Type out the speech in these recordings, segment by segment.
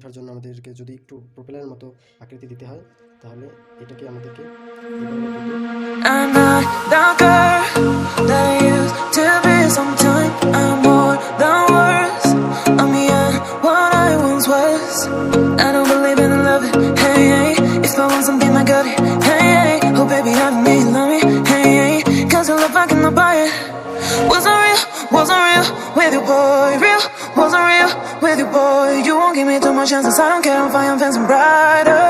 ওঠার জন্য আমাদেরকে যদি একটু প্রোপেলারের মতো আকৃতি দিতে হয়, তাহলে এটাকে আমাদেরকে I'm not the girl that I used to be. Sometimes I'm more than words. I'm beyond what I once was. I don't believe in love. Hey, hey. If I want something, I got it. Hey, hey. Oh, baby, I need love me. Hey, hey. Cause your love, I cannot buy it. Wasn't real with you, boy. Real, wasn't real with you, boy. You won't give me too much chances. I don't care if I am fancy brighter.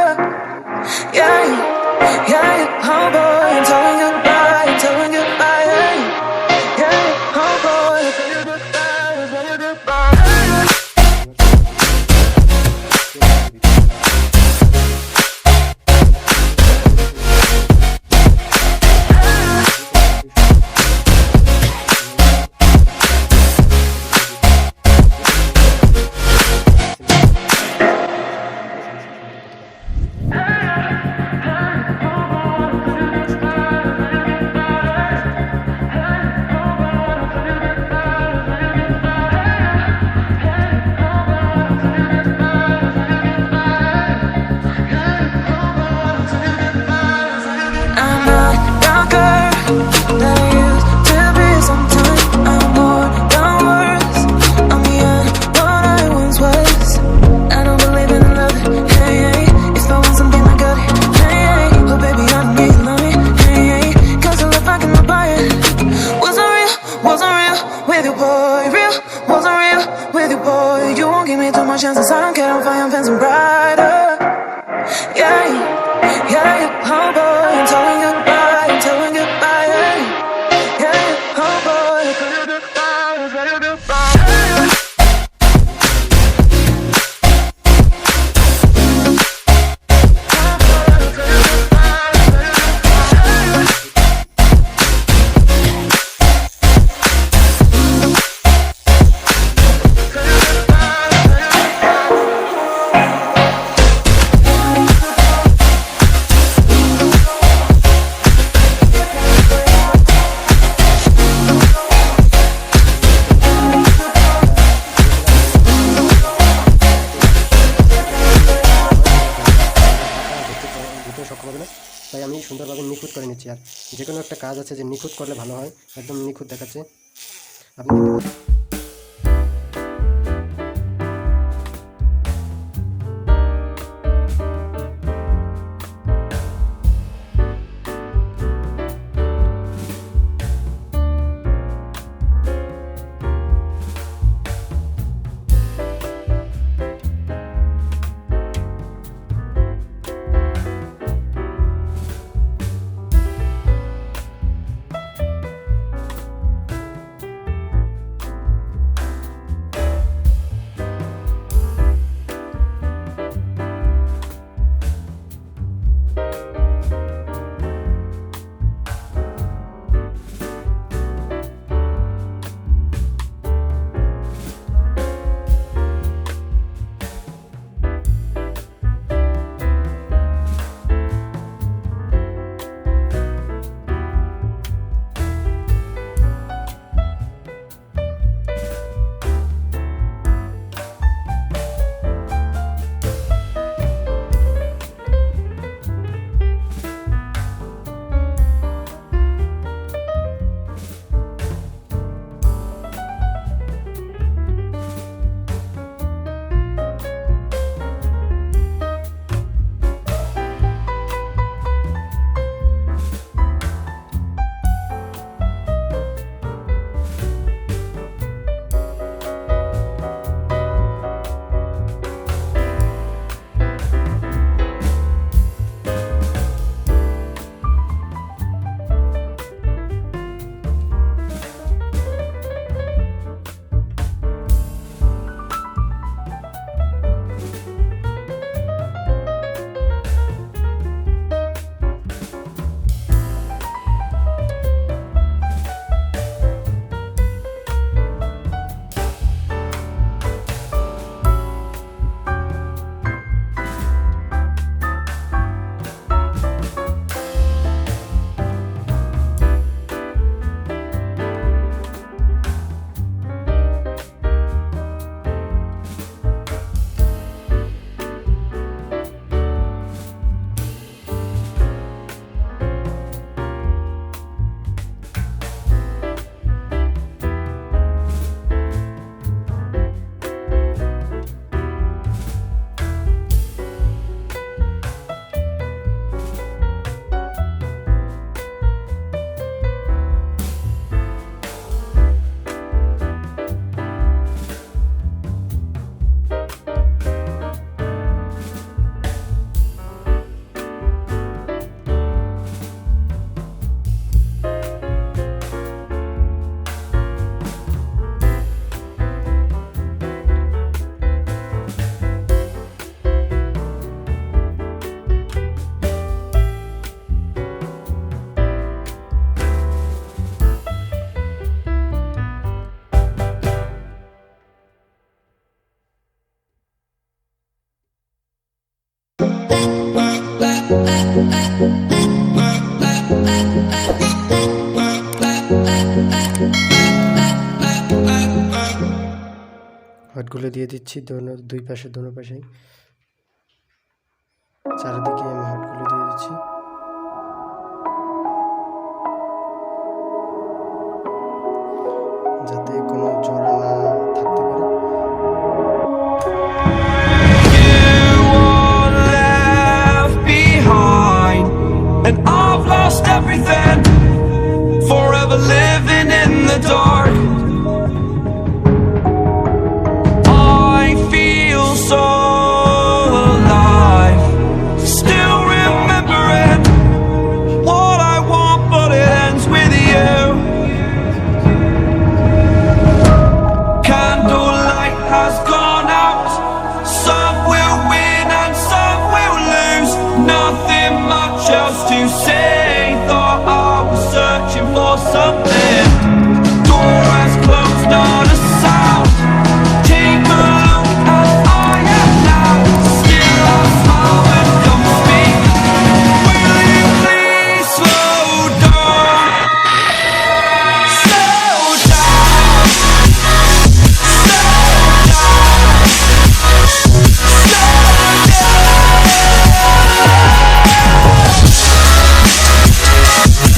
Yeah, yeah, oh boy, I'm telling you goodbye, I'm telling you goodbye, yeah, oh boy, I'm telling you goodbye, I'm telling you goodbye. Chances I don't care if I am fancy brighter. Yeah, yeah, oh boy, I'm telling you goodbye, I'm telling you goodbye, yeah, oh boy, I'm telling you goodbye, I'm telling you goodbye. সক্ষম হবে না, তাই আমি সুন্দরভাবে নিখুঁত করে নিচ্ছি। আর যে কোনো একটা কাজ আছে যে নিখুঁত করলে ভালো হয়, একদম নিখুঁত দেখাচ্ছে আপনি। হাটগুলো দিয়ে দিচ্ছি দুই পাশে, দোনো পাশেই চারিদিকে আমি হাটগুলো দিয়ে দিচ্ছি। যাতে কোনো জোড়া না থাকতে পারে। And I've lost everything, forever living in the dark. I feel so alive, still remembering what I want, but it ends with you. Candlelight has gone out, some will win and some will lose. Nothing much else to say, thought I was searching for some